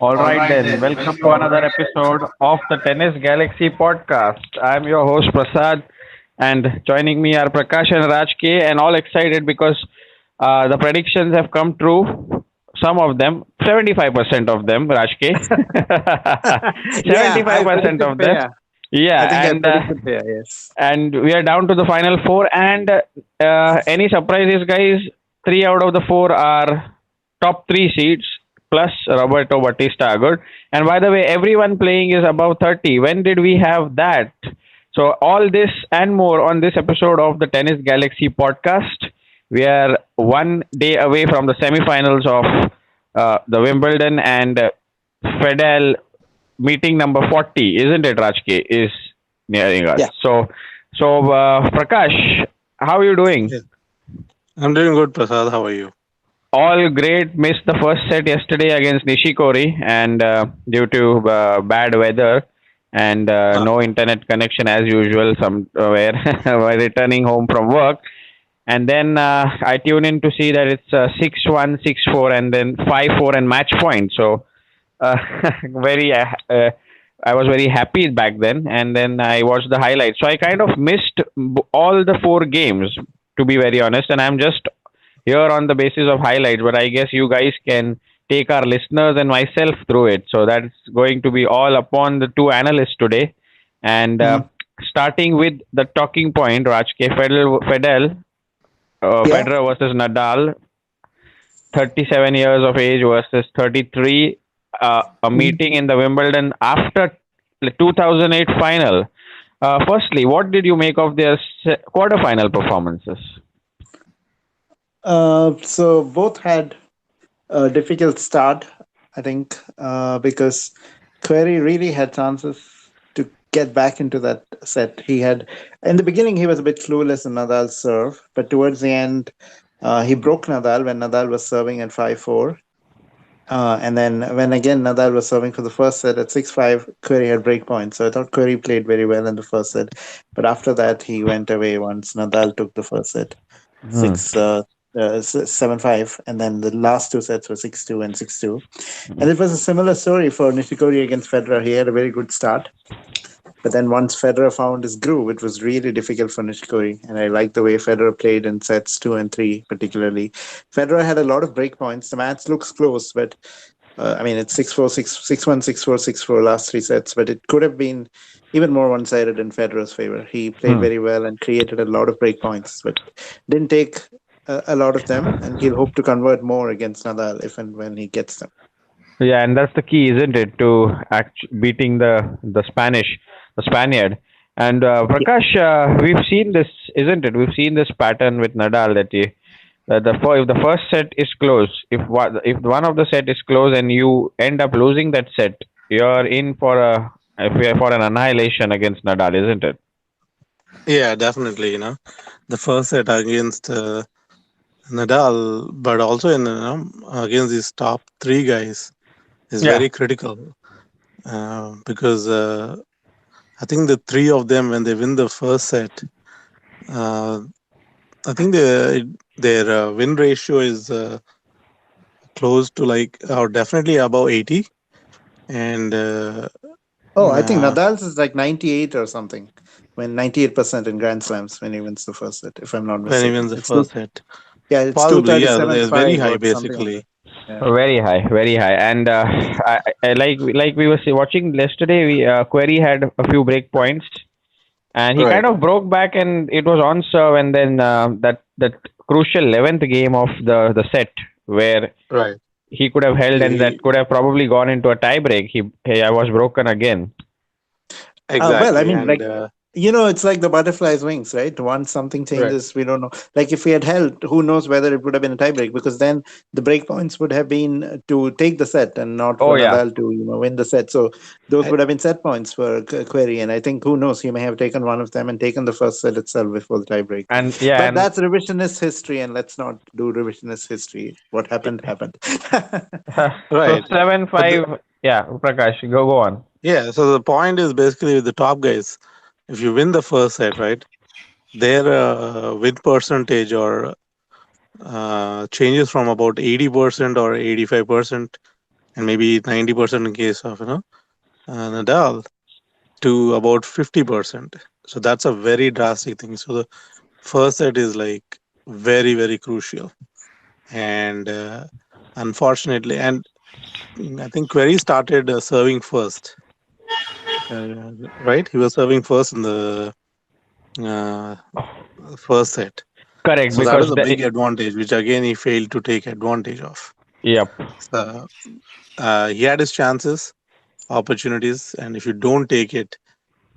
All right, then. Welcome to another episode of the Tennis Galaxy podcast. I'm your host Prasad, and joining me are Prakash and Raj K. And all excited because the predictions have come true. Some of them, 75% of them, Raj K. Yeah, I 75% predicted of them. fair. I think Yeah, I predicted fair, yes. and we are down to the final four. And any surprises, guys? Three out of the four are top three seeds plus Roberto Batista. Good. And by the way, everyone playing is above 30. When did we have that? So all this and more on this episode of the Tennis Galaxy podcast. We are one day away from the semifinals of the Wimbledon and Federer meeting number 40, isn't it, Rajke? Is nearing us. Yeah. So, Prakash, how are you doing? Yeah. I'm doing good, Prasad. How are you? All great. Missed the first set yesterday against Nishikori, and due to bad weather and Ah, no internet connection as usual, somewhere while returning home from work. And then I tune in to see that it's 6-1, 6-4, and then 5-4 and match point. So uh, very I was very happy back then, and then I watched the highlights. So I kind of missed all the four games, to be very honest, and I'm just here on the basis of highlights. But I guess you guys can take our listeners and myself through it. So that's going to be all upon the two analysts today, and Mhm. starting with the talking point, Rajke Yeah. Federer versus Nadal, 37 years of age versus 33, a Mhm. meeting in the Wimbledon after the 2008 final. Firstly, what did you make of their quarterfinal performances? So both had a difficult start, I think, because Query really had chances to get back into that set. He had, in the beginning, he was a bit clueless in Nadal's serve, but towards the end, he broke Nadal when Nadal was serving at 5-4. And then when again Nadal was serving for the first set at 6-5, Query had break points. So I thought Query played very well in the first set. But after that, he went away once Nadal took the first set, Hmm. 7-5. And then the last two sets were 6-2 and 6-2. And it was a similar story for Nishikori against Federer. He had a very good start. But then once Federer found his groove, it was really difficult for Nishikori. And I like the way Federer played in sets 2 and 3, particularly. Federer had a lot of break points. The match looks close, but I mean, it's 6-4, 6-1, 6-4, 6-4 last three sets. But it could have been even more one sided in Federer's favor. He played Hmm. very well and created a lot of break points, but didn't take a lot of them. And he'll hope to convert more against Nadal if and when he gets them. Yeah, and that's the key, isn't it, to beating the Spaniard. And Prakash, we've seen this, isn't it? We've seen this pattern with Nadal that if the first set is close, if one of the set is close and you end up losing that set, you're in for for an annihilation against Nadal, isn't it? yeah, definitely. The first set against Nadal, but also against these top three guys is Yeah. very critical because I think the three of them, when they win the first set, uh, I think their win ratio is close to like or definitely above 80, and Oh, I think uh, Nadal's is like 98 or something. When 98% in Grand Slams when he wins the first set, if I'm not when he mistaken. wins the It's two, first set. yeah, it's Possibly, yeah. They're very 237.5 high, or something like that. basically. Yeah. Very high, very high, and I like we were watching yesterday. Query had a few break points, and he kind Right, of broke back, and it was on serve, and then that crucial 11th game of the set where right. he could have held, and that He, could have probably gone into a tie break. He I was broken again. Well, I exactly, mean, and like, it's like the butterfly's wings, right? Once something right. changes, we don't know. Like, if we had held, who knows whether it would have been a tiebreak, because then the break points would have been to take the set and not Oh for yeah, Nadal to, win the set. So those I, would have been set points for Query. And I think, who knows, he may have taken one of them and taken the first set itself before the tiebreak. and yeah, But and that's revisionist history, and let's not do revisionist history. What happened, happened. so right. seven But five. Yeah, Prakash, go on. yeah, so the point is basically with the top guys, if you win the first set, right, their win percentage or changes from about 80% or 85% and maybe 90% in case of Nadal, to about 50%. So that's a very drastic thing. So the first set is like very very crucial, and unfortunately, and I think Query started serving first, right? He was serving first in the uh, first set. Correct, So that because is a big advantage, which again he failed to take advantage of. yep. So he had his chances, opportunities, and if you don't take it,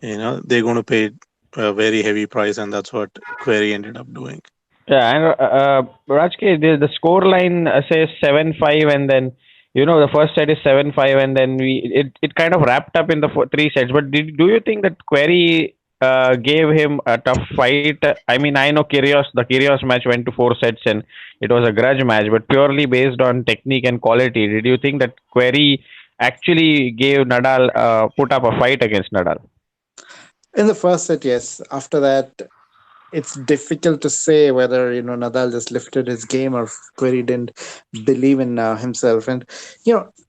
they're going to pay a very heavy price, and that's what Query ended up doing. Yeah, and Rajke, the score line says 7-5, and then the first set is 7-5, and then it kind of wrapped up in the three sets. But do you think that Query gave him a tough fight? I mean, I know the Kyrgios match went to four sets, and it was a grudge match, but purely based on technique and quality, did you think that Query actually gave Nadal put up a fight against Nadal? In the first set, yes. After that, it's difficult to say whether Nadal just lifted his game or if Query didn't believe in himself. And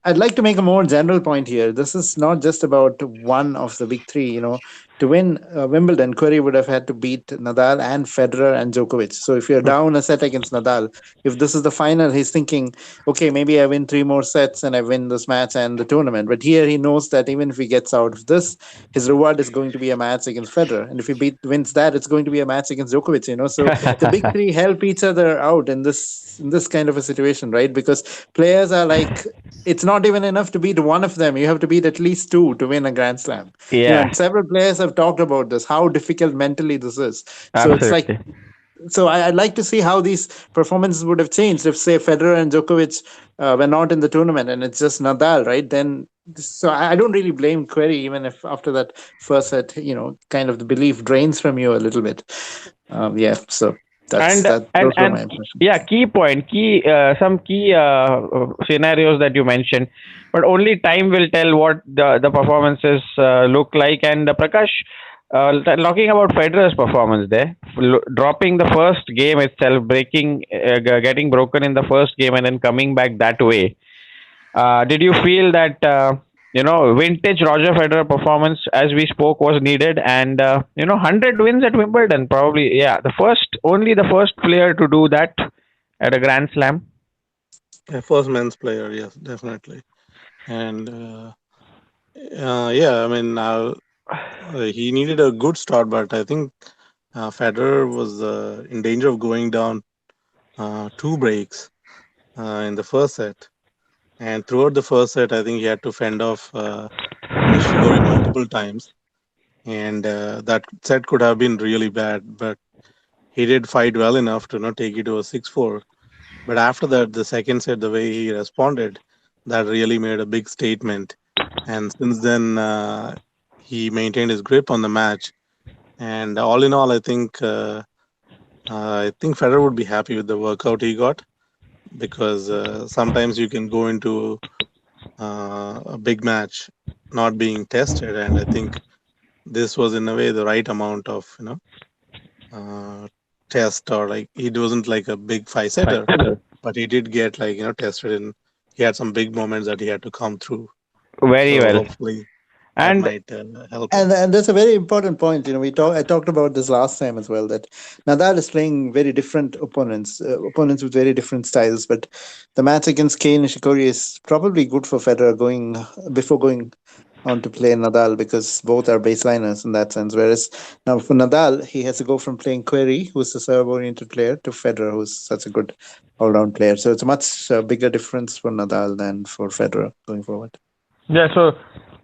I'd like to make a more general point here. This is not just about one of the big three. To win Wimbledon, Query would have had to beat Nadal and Federer and Djokovic. So if you're down a set against Nadal, if this is the final, he's thinking, okay, maybe I win three more sets and I win this match and the tournament. But here he knows that even if he gets out of this, his reward is going to be a match against Federer, and if he wins that, it's going to be a match against Djokovic. So the big three help each other out in this kind of a situation, right? Because players are like, it's not even enough to beat one of them. You have to beat at least two to win a Grand Slam. Yeah, And several players have talked about this, how difficult mentally this is. So it's like, absolutely. so I'd like to see how these performances would have changed if, say, Federer and Djokovic were not in the tournament and it's just Nadal, right? Then, so I don't really blame Query, even if after that first set, kind of the belief drains from you a little bit. Yeah, so that's and that. and Those were and my impressions. yeah, some key scenarios that you mentioned, but only time will tell what the performances look like. And Prakash, talking about Federer's performance there, dropping the first game itself, getting broken in the first game, and then coming back that way. Did you feel that vintage Roger Federer performance, as we spoke, was needed, and 100 wins at Wimbledon, probably, yeah, only the first player to do that at a Grand Slam. Yeah, first men's player, yes, definitely. And yeah, I mean, he needed a good start, but I think Federer was in danger of going down two breaks in the first set. And throughout the first set, I think he had to fend off Nishikori multiple times. And that set could have been really bad, but he did fight well enough to not take it to a 6-4. But after that, the second set, the way he responded, that really made a big statement. And since then, he maintained his grip on the match. And all in all, I think Federer would be happy with the workout he got, because sometimes you can go into a big match not being tested, and I think this was in a way the right amount of uh, test, or like he wasn't like a big five setter, but he did get like tested, and he had some big moments that he had to come through. Very So well. hopefully that And might help him. And that's a very important point. I talked about this last time as well, that Nadal is playing very different opponents with very different styles. But the match against Kei Nishikori is probably good for Federer before going on to play Nadal, because both are baseliners in that sense. Whereas now for Nadal, he has to go from playing Query, who's a serve-oriented player, to Federer, who's such a good all-round player. So it's a much bigger difference for Nadal than for Federer going forward. yeah, so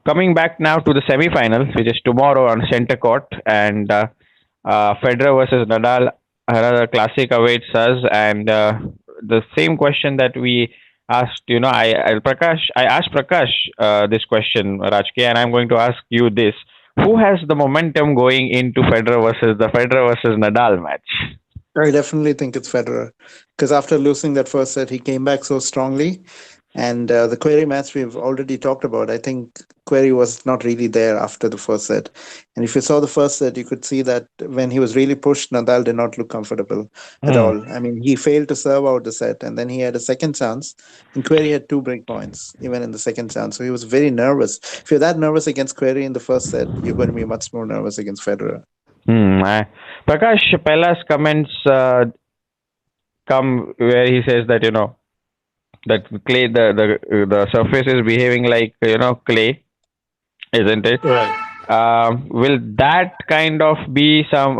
coming back now to the semifinals, which is tomorrow on center court, and Federer versus Nadal, another classic awaits us. And the same question that we asked, I asked Prakash this question, Rajke, and I'm going to ask you this: who has the momentum going into Federer versus Nadal match? I definitely think it's Federer, because after losing that first set, he came back so strongly. And the Query match we've already talked about. I think Query was not really there after the first set. And if you saw the first set, you could see that when he was really pushed, Nadal did not look comfortable at Hmm. all. I mean, he failed to serve out the set, and then he had a second chance. And Query had two break points, even in the second chance. So he was very nervous. If you're that nervous against Query in the first set, you're going to be much more nervous against Federer. Prakash Pella's comments come where he says that that clay the surface is behaving like clay, isn't it? Right. Will that kind of be some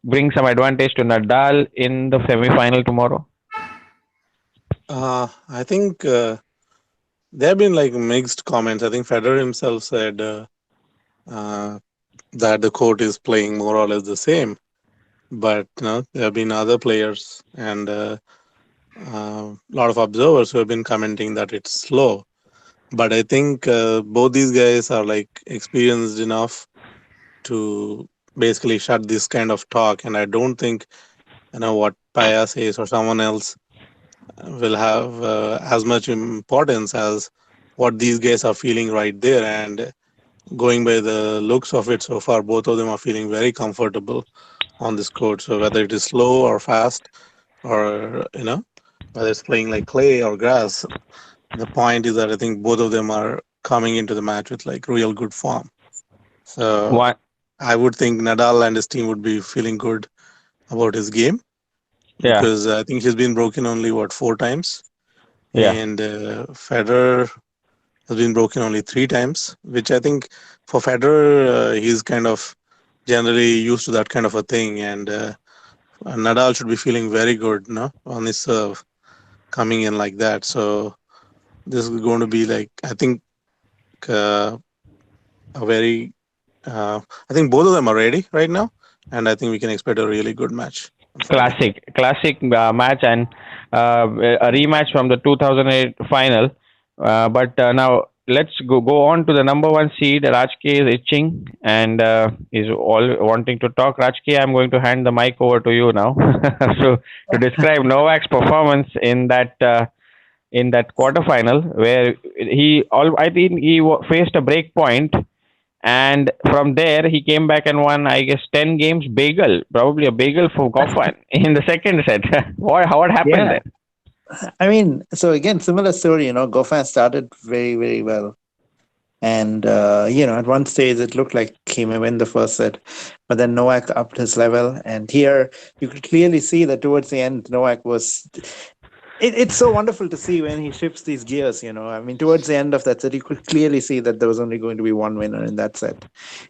bring some advantage to Nadal in the semi-final tomorrow? I think there have been like mixed comments. I think Federer himself said uh, that the court is playing more or less the same, but there have been other players and a lot of observers who have been commenting that it's slow. But I think both these guys are like experienced enough to basically shut this kind of talk, and I don't think what Paya says or someone else will have as much importance as what these guys are feeling right there. And going by the looks of it so far, both of them are feeling very comfortable on this court. So whether it is slow or fast, or whether it's playing like clay or grass, the point is that I think both of them are coming into the match with like real good form. So What? I would think Nadal and his team would be feeling good about his game, Yeah, because I think he's been broken only 4 times, yeah. and Federer has been broken only 3 times, which I think for Federer he's kind of generally used to that kind of a thing, and Nadal should be feeling very good, on his serve coming in like that. So this is going to be like, I think uh, a very I think both of them are ready right now, and I think we can expect a really good match on Friday. Classic match, and a rematch from the 2008 final. But now let's go on to the number one seed. Rajke is itching and is all wanting to talk. Rajke, I'm going to hand the mic over to you now. So to describe Novak's performance in that quarterfinal, where I think he faced a break point, and from there he came back and won, I guess, 10 games. Bagel, probably a bagel for Goffin in the second set. What happened Yeah. there? I mean, so again, similar story, Goffin started very, very well. And, at one stage it looked like he may win the first set, but then Novak upped his level. And here you could clearly see that towards the end, Novak was. It's so wonderful to see when he shifts these gears, I mean, towards the end of that set, you could clearly see that there was only going to be one winner in that set.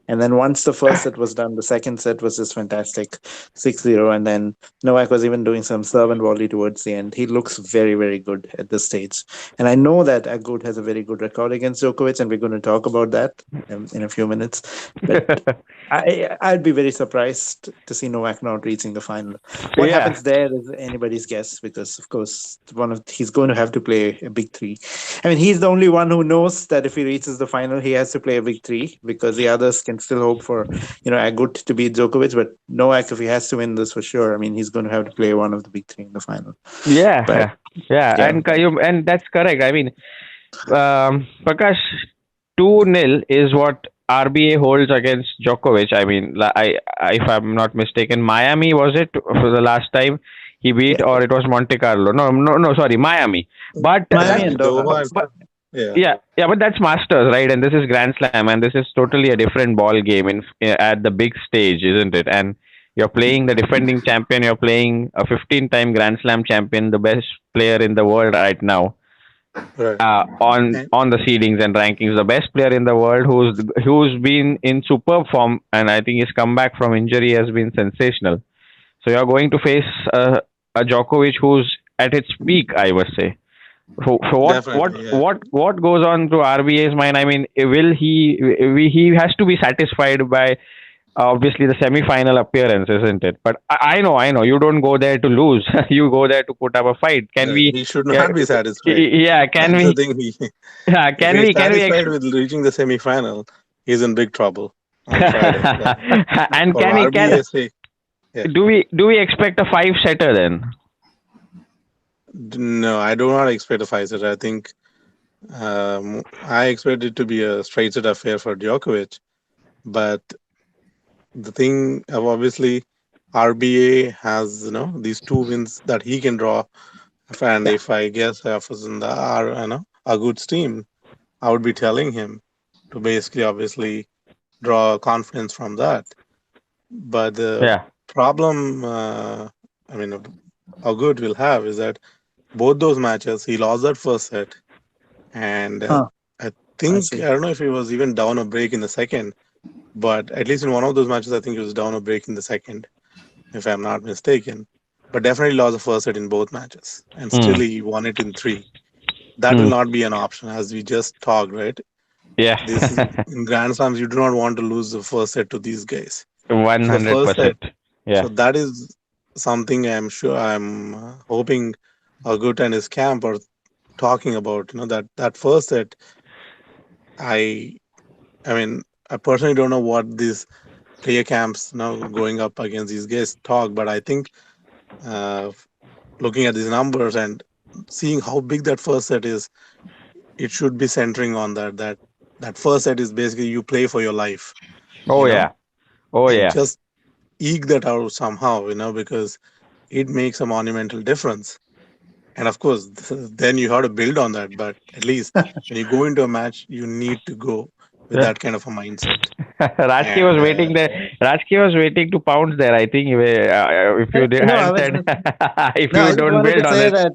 And then once the first set was done, the second set was just fantastic, 6-0. And then Novak was even doing some serve and volley towards the end. He looks very, very good at this stage. And I know that Agut has a very good record against Djokovic, and we're going to talk about that in a few minutes. But I'd be very surprised to see Novak not reaching the final. What Yeah. happens there is anybody's guess, because, of course, he's going to have to play a big three. I mean, he's the only one who knows that if he reaches the final, he has to play a big three, because the others can still hope for Agut to beat Djokovic. But Novak, if he has to win this for sure, I mean, he's going to have to play one of the big three in the final. Yeah, But yeah, yeah. and that's correct. I mean, Prakash, 2-0 is what RBA holds against Djokovic. I mean, if I'm not mistaken, Miami was it for the last time he beat, Yeah. or it was Monte Carlo? No, sorry, Miami. But Miami that's and Doha. Yeah. yeah, but that's Masters, right? And this is Grand Slam, and this is totally a different ball game at the big stage, isn't it? And you're playing the defending champion. You're playing a 15-time Grand Slam champion, the best player in the world right now. Right. On the seedings and rankings, the best player in the world, who's been in superb form, and I think his comeback from injury has been sensational. So you're going to face a Djokovic who's at its peak, I would say. So Definitely, yeah. what goes on through RBA's mind? I mean, will he has to be satisfied by obviously the semi-final appearance, isn't it? But I know you don't go there to lose. You go there to put up a fight. Can we? He should Yeah, not be satisfied. yeah. Can That's we? the thing. Yeah. If Can he's we? Can we? satisfied with reaching the semi-final, he's in big trouble on Friday. Yeah. And For can we? RBA's sake, yeah. Do we expect a 5-setter then? No, I do not expect a 5 set. I think I expect it to be a straight set affair for Djokovic. But the thing of obviously RBA has these two wins that he can draw. And Yeah. if I guess Afazanda are a good team, I would be telling him to basically obviously draw confidence from that. But the Yeah. problem, I mean, how good we'll have is that both those matches he lost that first set, and Huh. I I think see. I don't know if he was even down a break in the second, but at least in one of those matches, I think he was down a break in the second, if I'm not mistaken. But definitely lost the first set in both matches, and still Hmm. he won it in three. That will Hmm. not be an option, as we just talked, right? This is Yeah. in Grand Slams. You do not want to lose the first set to these guys. One So the hundred first set, percent. Yeah. so that is something I'm sure I'm hoping Agut and his camp are talking about. That first set. I I mean I personally don't know what these player camps now going up against these guys talk, but I think uh, looking at these numbers and seeing how big that first set is, it should be centering on that first set is basically you play for your life, Oh you know, yeah. Oh and yeah. just eke that out somehow, because it makes a monumental difference. And of course, then you have to build on that. But at least when you go into a match, you need to go with Yeah. that kind of a mindset. Rajki was And waiting there. Rajki was waiting to pounce there. I think if you No, I hadn't was said, just if no. I you just don't wanted to build on say it. that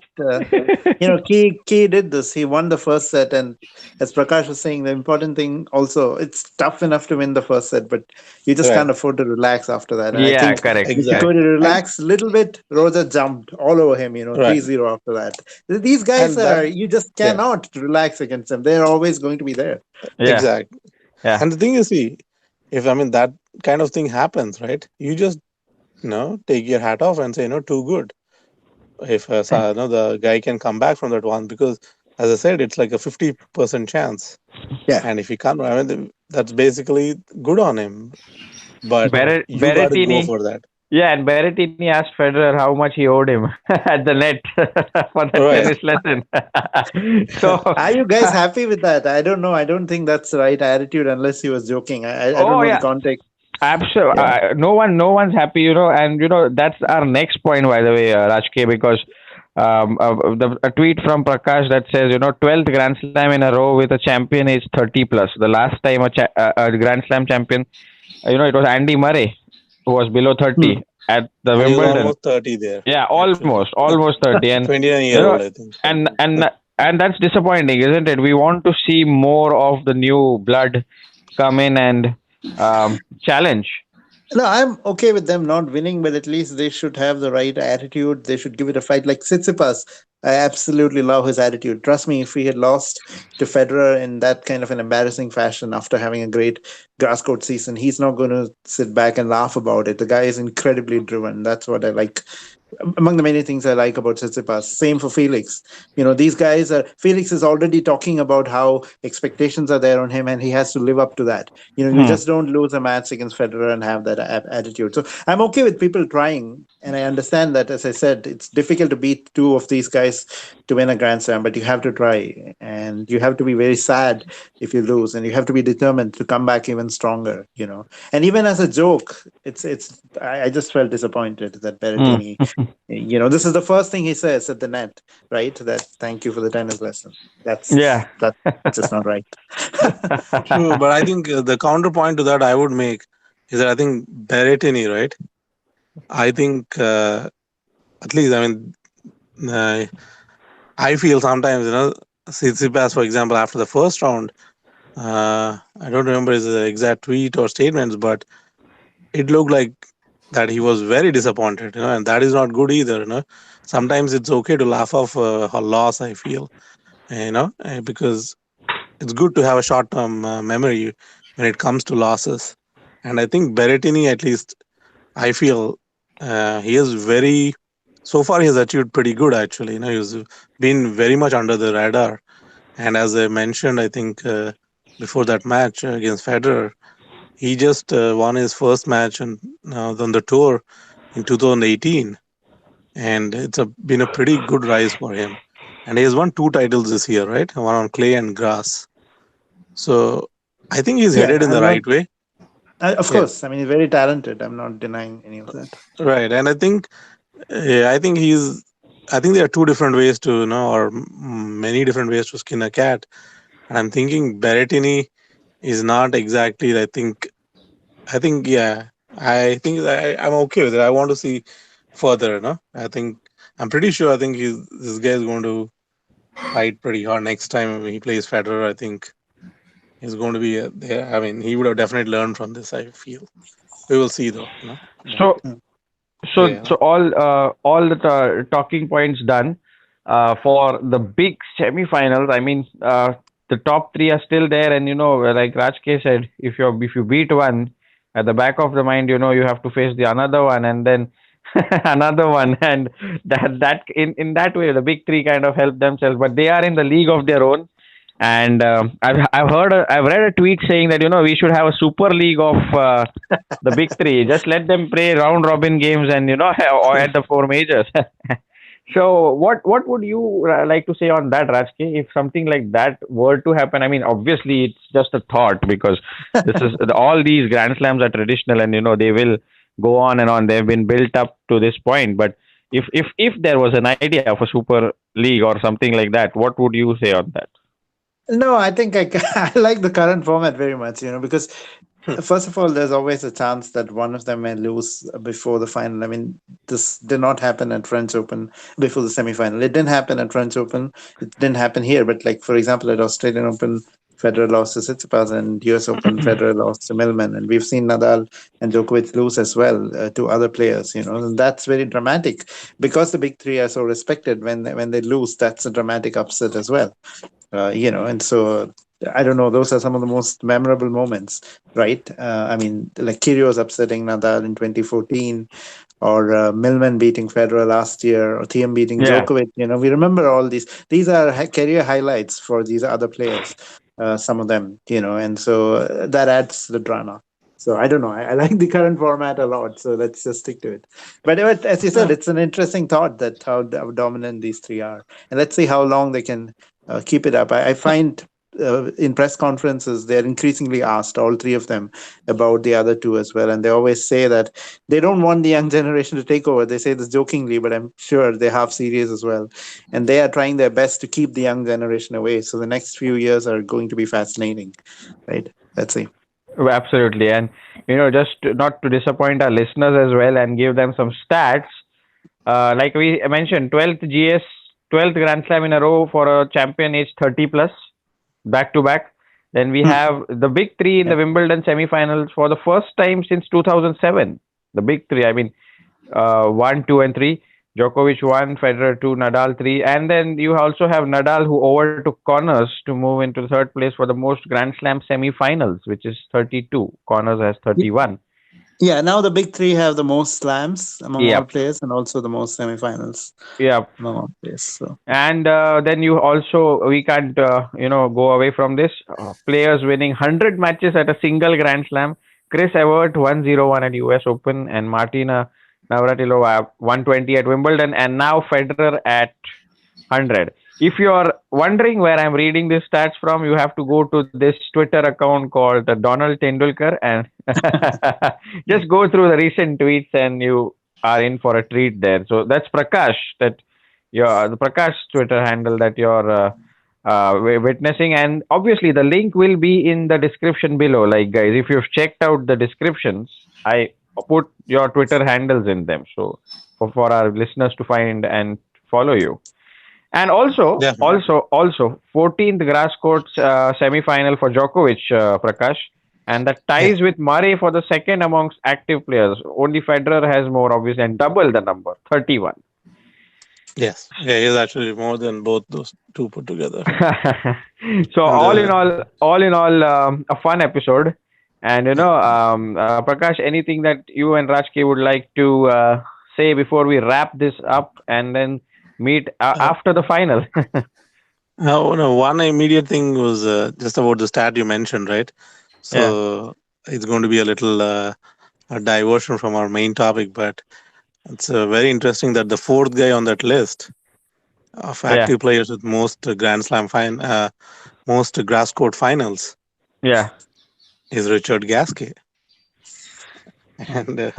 Key did this. He won the first set, and as Prakash was saying, the important thing also, it's tough enough to win the first set, but you just right, can't afford to relax after that. And I Yeah, think correct, if exactly, Djokovic and relaxed a little bit, Roger jumped all over him. 3-0 after that. These guys and that are you just yeah, cannot relax against them. They're always going to be there. yeah, exactly. yeah. And the thing is, see, if I mean that kind of thing happens, right? You just take your hat off and say, too good. If the guy can come back from that one, because as I said, it's like a 50% chance. Yeah. And if he can't, I mean, that's basically good on him. But you got to go Berrettini, for that. yeah, and Berrettini asked Federer how much he owed him at the net for that Right. tennis lesson. So, Are you guys happy with that? I don't know. I don't think that's the right attitude unless he was joking. I don't oh know the yeah, context. absolutely. Yeah. No one's happy, and that's our next point, by the way, Rajke, because a tweet from Prakash that says, 12th Grand Slam in a row with a champion is 30 plus. The last time a Grand Slam champion, it was Andy Murray who was below Hmm. 30 at the And he was Wimbledon. almost 30 there, Yeah, actually. almost 30, and 29-year you know, old, I think. and that's disappointing, isn't it? We want to see more of the new blood come in and challenge. No, I'm okay with them not winning, but at least they should have the right attitude. They should give it a fight. Like Tsitsipas, I absolutely love his attitude. Trust me, if he had lost to Federer in that kind of an embarrassing fashion after having a great grass court season, he's not going to sit back and laugh about it. The guy is incredibly driven. That's what I like. Among the many things I like about Tsitsipas. Same for Felix. These guys are. Felix is already talking about how expectations are there on him, and he has to live up to that. You Hmm. just don't lose a match against Federer and have that attitude. So I'm okay with people trying, and I understand that. As I said, it's difficult to beat two of these guys to win a Grand Slam, but you have to try, and you have to be very sad if you lose, and you have to be determined to come back even stronger. And even as a joke, it's. I just felt disappointed that Hmm. Berrettini. This is the first thing he says at the net, right? That thank you for the tennis lesson. Yeah. That's just not right. True, but I think the counterpoint to that I would make is that I think Berrettini, right? I think at least, I mean, uh, I feel sometimes, Tsitsipas, for example, after the first round, I don't remember his exact tweet or statements, but it looked like that he was very disappointed, and that is not good either. Sometimes it's okay to laugh off a loss, I feel, because it's good to have a short term memory when it comes to losses. And I think Berrettini, at least, I feel he is very, so far, he has achieved pretty good, actually. He's been very much under the radar. And as I mentioned, I think before that match against Federer, he just won his first match on the tour in 2018. and been a pretty good rise for him. And he has won two titles this year, right? One on clay and grass. So I think he's Yeah, headed in the I'm not. right way. Of Yeah, course, I mean, he's very talented. I'm not denying any of that. right. And I think I think there are two different ways to, or many different ways to skin a cat. And I'm thinking Berrettini is not exactly. Yeah. I think I'm okay with it. I want to see further. No, I'm pretty sure. I think this guy is going to fight pretty hard next time he plays Federer. I think he's going to be there. I mean, he would have definitely learned from this. I feel we will see though. But So Mm. so all the talking points done for the big semifinals. I mean, the top three are still there, and like Rajke said, if you beat one, at the back of the mind, you have to face the another one, and then another one, and that in that way, the big three kind of help themselves, but they are in the league of their own. And I've read a tweet saying that we should have a super league of the big three. Just let them play round robin games, and or at the four majors. So what would you like to say on that, Rajki? If something like that were to happen, I mean, obviously it's just a thought, because this is all these Grand Slams are traditional, and they will go on and on. They've been built up to this point. But if there was an idea of a super league or something like that, what would you say on that? No, I think I like the current format very much, because first of all, there's always a chance that one of them may lose before the final. I mean, this did not happen at French Open before the semifinal. It didn't happen at French Open. It didn't happen here. But like, for example, at Australian Open, Federer lost to Tsitsipas, and US Open, Federer lost to Millman. And we've seen Nadal and Djokovic lose as well to other players. And that's very dramatic because the big three are so respected. When they lose, that's a dramatic upset as well. And so I don't know. Those are some of the most memorable moments, right? I mean, like Kyrgios upsetting Nadal in 2014, or Millman beating Federer last year, or Thiem beating Yeah. Djokovic. We remember all these. These are career highlights for these other players. Some of them, and so that adds to the drama. So I don't know. I like the current format a lot. So let's just stick to it. But as you said, yeah, it's an interesting thought that how dominant these three are, and let's see how long they can keep it up. I find in press conferences they're increasingly asked, all three of them, about the other two as well, and they always say that they don't want the young generation to take over. They say this jokingly, but I'm sure they're half serious as well, and they are trying their best to keep the young generation away. So the next few years are going to be fascinating, right? Let's see. Oh, absolutely. And, just not to disappoint our listeners as well and give them some stats, like we mentioned, 12th GS, 12th Grand Slam in a row for a champion age 30 plus, back to back. Then we Hmm. have the big three in Yeah. the Wimbledon semifinals for the first time since 2007. The big three, I mean, 1, 2, and 3. Djokovic 1, Federer 2, Nadal 3. And then you also have Nadal, who overtook Connors to move into the third place for the most Grand Slam semifinals, which is 32. Connors has 31. Yeah, now the big three have the most slams among all Yep. players, and also the most semifinals Yep. among all players. So And then we can't, go away from this. Players winning 100 matches at a single Grand Slam. Chris Evert 101 at US Open, and Martina Navratilova 120 at Wimbledon, and now Federer at 100. If you're wondering where I'm reading these stats from, you have to go to this Twitter account called Donald Tendulkar, and just go through the recent tweets, and you are in for a treat there. So that's Prakash, that the Prakash Twitter handle that you're witnessing, and obviously the link will be in the description below. Like, guys, if you've checked out the descriptions, I put your Twitter handles in them, so for our listeners to find and follow you. And also, definitely. also, also, 14th grass courts semi-final for Djokovic, Prakash, and that Yeah. ties with Murray for the second amongst active players. Only Federer has more, obviously, and double the number, 31. Yes. Yeah, he's actually more than both those two put together. So And all in all, a fun episode. And Prakash, anything that you and Rajki would like to say before we wrap this up, and then meet uh, after the final? no, one immediate thing was just about the stat you mentioned, right? Yeah. So it's going to be a little a diversion from our main topic, but It's very interesting that the fourth guy on that list of Yeah, active players with most most grass court finals yeah, is Richard Gasquet. And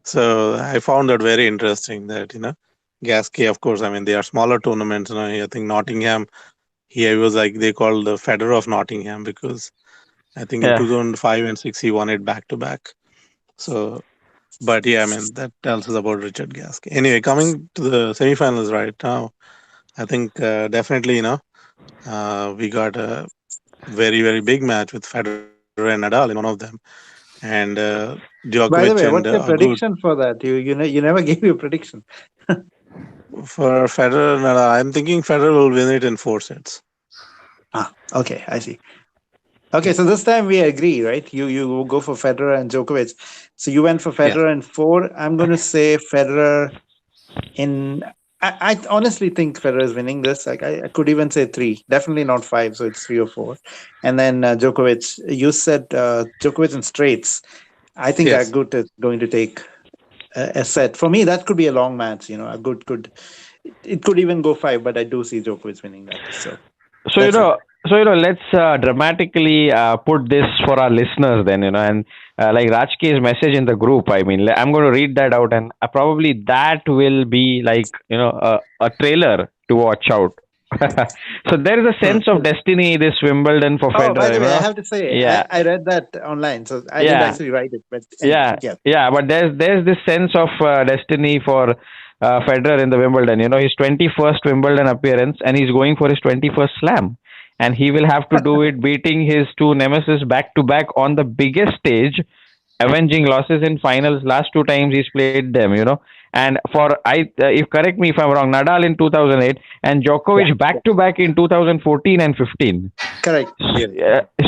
so I found that very interesting that, Gasquet, of course, I mean, they are smaller tournaments. I think Nottingham, he was like, they called the Federer of Nottingham because I think in yeah. 2005 and 6, he won it back to back. So, but yeah, I mean, that tells us about Richard Gasquet. Anyway, coming to the semifinals right now, I think definitely, we got a very, very big match with Federer and Nadal in one of them. And Djokovic By the way, and what's your Agut. prediction for that? You never gave your prediction. For Federer and Nadal, I'm thinking Federer will win it in 4 sets. Ah, okay, I see. Okay, so this time we agree, right? You go for Federer and Djokovic. So you went for Yeah. Federer in four. I'm going to say Federer in. I honestly think Federer is winning this. Like I could even say three. Definitely not five. So it's three or four. And then Djokovic. You said Djokovic in straights. I think Yes. Agut is going to take a set. For me, that could be a long match. Agut could. It could even go five, but I do see Djokovic winning that. So So that's it. let's dramatically put this for our listeners then, and like Rajke's message in the group. I mean, I'm going to read that out, and probably that will be like a trailer to watch out. So there is a Hmm. sense of destiny this Wimbledon for Oh, by Federer, the way, I have to say, Yeah, I read that online, so I didn't yeah, actually write it. But anyway, yeah, yeah, yeah. But there's this sense of destiny for Federer in the Wimbledon. His 21st Wimbledon appearance, and he's going for his 21st Slam, and he will have to do it beating his two nemesis back to back on the biggest stage, avenging losses in finals last two times he's played them. And for if correct me if I'm wrong, Nadal in 2008 and yeah, Djokovic yeah, back to back in 2014 and 15. correct. Yes.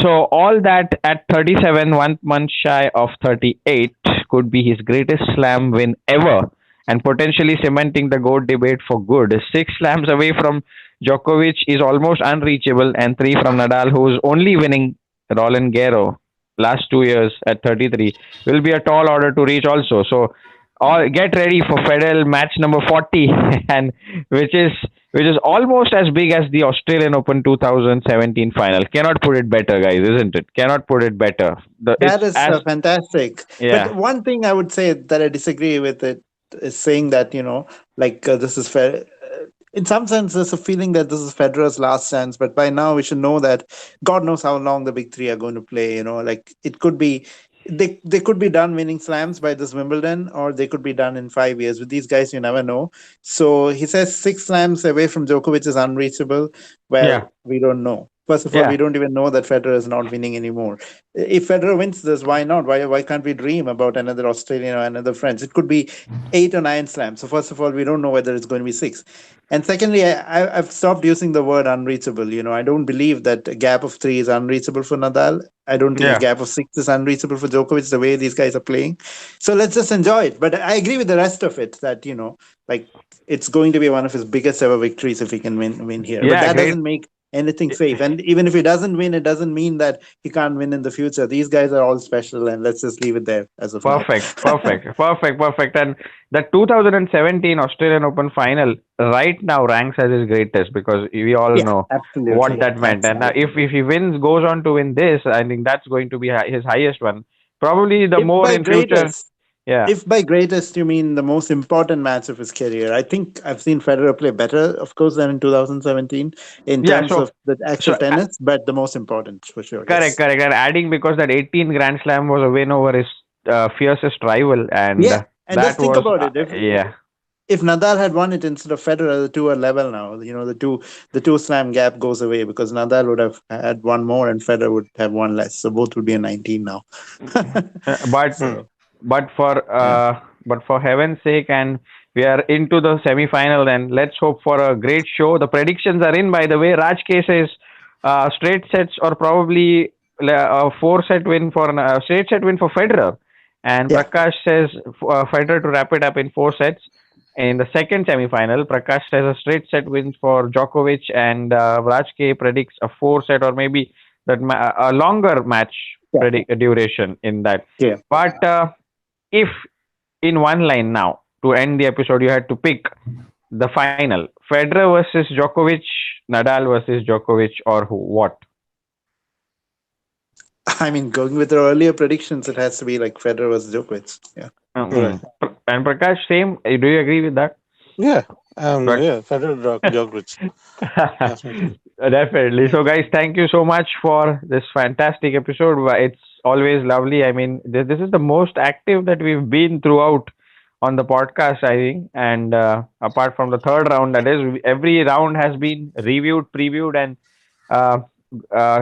So all that at 37, 1 month shy of 38, could be his greatest slam win ever, and potentially cementing the GOAT debate for good. 6 slams away from Djokovic is almost unreachable, and 3 from Nadal, who's only winning Roland Garros last 2 years at 33, will be a tall order to reach also. So all get ready for Federer match number 40, and which is which is almost as big as the Australian Open 2017 final. Cannot put it better, guys, isn't it? Cannot put it better. It's That is as fantastic. But yeah, one thing I would say that I disagree with it is saying that like this is fair. In some sense, there's a feeling that this is Federer's last chance. But by now, we should know that God knows how long the big three are going to play. Like it could be. They could be done winning slams by this Wimbledon, or they could be done in 5 years. With these guys, you never know. So he says 6 slams away from Djokovic is unreachable. yeah, Well, we don't know. First of all, yeah. we don't even know that Federer is not winning anymore. If Federer wins this, why not? Why can't we dream about another Australian or another French? It could be 8 or 9 slams. So first of all, we don't know whether it's going to be six. And secondly, I've stopped using the word unreachable. I don't believe that a gap of three is unreachable for Nadal. I don't think a Yeah. gap of six is unreachable for Djokovic the way these guys are playing. So let's just enjoy it. But I agree with the rest of it that like it's going to be one of his biggest ever victories if he can win here. But Yeah, that great. doesn't make anything safe. And even if he doesn't win, it doesn't mean that he can't win in the future. These guys are all special, and let's just leave it there as of now. Perfect, perfect, perfect, perfect. And the 2017 Australian Open final right now ranks as his greatest, because we all Yeah, know what absolutely, that meant. And absolutely. if he wins, goes on to win this, I think that's going to be his highest one. Probably the If more by in future. greatest, Yeah, if by greatest you mean the most important match of his career, I think I've seen Federer play better, of course, than in 2017 in yeah. terms So of the actual so tennis, but the most important for sure. correct, Yes. correct. And adding, because that 18 Grand Slam was a win over his fiercest rival, and Yeah, and that just think was about it. yeah. If Nadal had won it instead of Federer, the two are level now. The two slam gap goes away because Nadal would have had one more and Federer would have one less. So both would be a 19 now. Uh, but Hmm. So but for yeah, heaven's sake, and we are into the semi-final, then let's hope for a great show. The predictions are in, by the way. Raj K says straight sets, or probably a straight set win for Federer, and yeah, Prakash says Federer to wrap it up in 4 sets in the second semi-final. Prakash says a straight set win for Djokovic, and Raj K predicts a 4 set, or maybe a longer match yeah, duration in that. yeah. But if in one line now, to end the episode, you had to pick the final: Federer versus Djokovic, Nadal versus Djokovic, or who? What? I mean, going with the earlier predictions, it has to be like Federer versus Djokovic. Yeah. Right. And Prakash, same. Do you agree with that? Yeah. But Yeah. Federer, Djokovic, definitely. definitely. So, guys, thank you so much for this fantastic episode. It's always lovely. I mean, this is the most active that we've been throughout on the podcast, I think. And apart from the third round, that is, every round has been reviewed, previewed, and uh,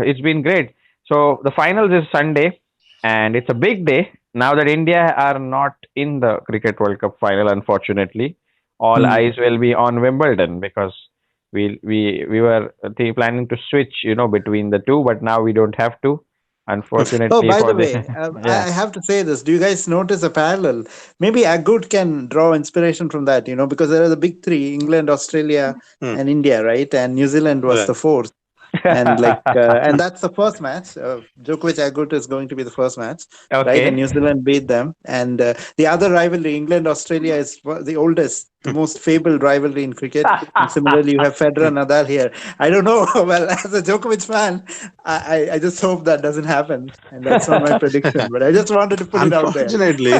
it's been great. So, the finals is Sunday, and it's a big day. Now that India are not in the Cricket World Cup final, unfortunately, all Hmm. eyes will be on Wimbledon because we were planning to switch, between the two, but now we don't have to, Oh, unfortunately by for the the way, yeah. I have to say this. Do you guys notice a parallel? Maybe Agut can draw inspiration from that, because there are the big three: England, Australia, Hmm. and India, right? And New Zealand was Right. the fourth. And and that's the first match. Djokovic Agut is going to be the first match, right? And Okay. New Zealand beat them. And the other rivalry, England Australia, is the oldest, the most fabled rivalry in cricket. And similarly, you have Federer Nadal here. I don't know. Well, as a Djokovic fan, I just hope that doesn't happen, and that's not my prediction. But I just wanted to put it out there. Unfortunately,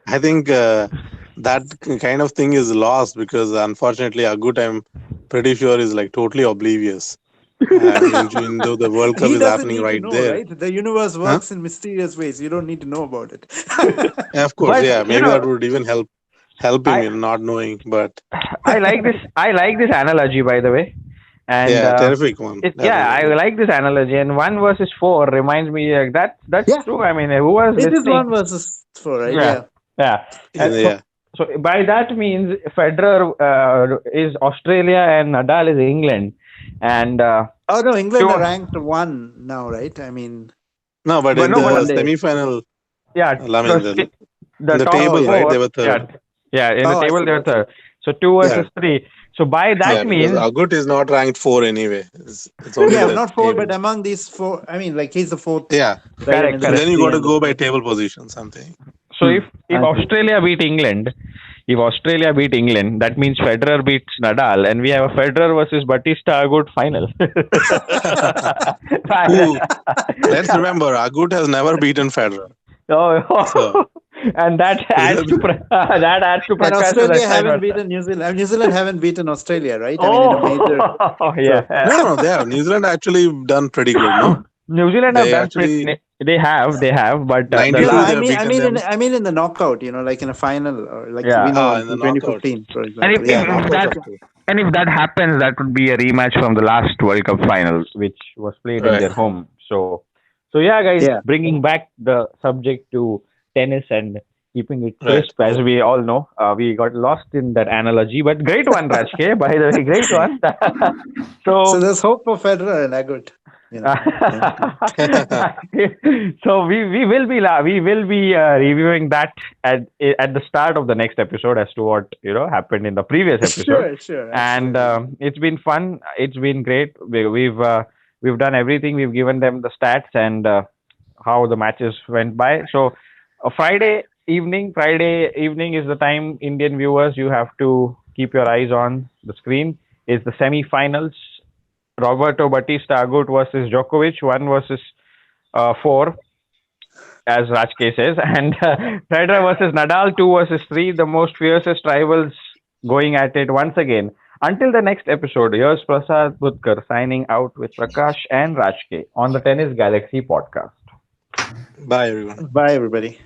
I think that kind of thing is lost because unfortunately, Agut, I'm pretty sure, is like totally oblivious. Even though the World Cup He is doesn't happening need to right know, there. right? The universe Huh? works in mysterious ways. You don't need to know about it. Yeah, of course, But yeah. Maybe that would even help him I in not knowing. But I like this analogy, by the way. And yeah, terrific one, yeah, I definitely. like this analogy. And one versus four reminds me, that's Yeah, true. I mean, who was it is listening? one versus four, right? Yeah, Yeah. yeah. And Yeah, so by that means Federer is Australia and Nadal is England, and Oh no, England are two. ranked one now, right? I mean, no, but But in no, in the one but day. semi-final, yeah, I mean, the in the top Oh table, yeah. right? They four, were yeah, third. yeah, in the Oh, I table see. they're I see. third. So two Yeah, versus three. So by that yeah, because means, Agut is not ranked four anyway. It's only Yeah, the not four, but table. among these four, I mean, like he's the fourth, Yeah, right? And correct, in the and best then correct. you three got to and the go by fourth. table position, something. So if I see. Australia beat England, if Australia beat England, that means Federer beats Nadal, and we have a Federer versus Batista Agut final. Who? Let's remember, Agut has never beaten Federer. So Oh, and that adds to that adds to And Prakash's Australia haven't excitement. beaten New Zealand. New Zealand haven't beaten Australia, right? I mean, in a major. Oh, So yeah. no, they have. New Zealand actually done pretty good. No, New Zealand have they done actually pretty. They have, but the no, no. 92 last, they have beaten them. I mean, in the knockout, like in a final, or like we yeah. know Ah, in in the knockout. 2015, for And if, example. if, Yeah, if Knockouts, that of course. and if that happens, that would be a rematch from the last World Cup final, which was played in Right. their home. So yeah, guys, yeah. bringing back the subject to tennis and keeping it Right. crisp, as we all know, we got lost in that analogy. But great one, Rajke. By the way, great one. So so there's hope for Federer and Agut. Yeah. so we will be reviewing that at the start of the next episode as to what happened in the previous episode. Sure, And absolutely. it's been fun. It's been great. We've done everything. We've given them the stats and how the matches went by. So Friday evening is the time, Indian viewers, you have to keep your eyes on the screen. Is the semi-finals: Roberto Batista Agut versus Djokovic, 1 versus 4, as Rajke says, and Federer versus Nadal, 2 versus 3, the most fiercest rivals going at it once again. Until the next episode, here's Prasad Budkar signing out with Prakash and Rajke on the Tennis Galaxy podcast. Bye, everyone. Bye, everybody.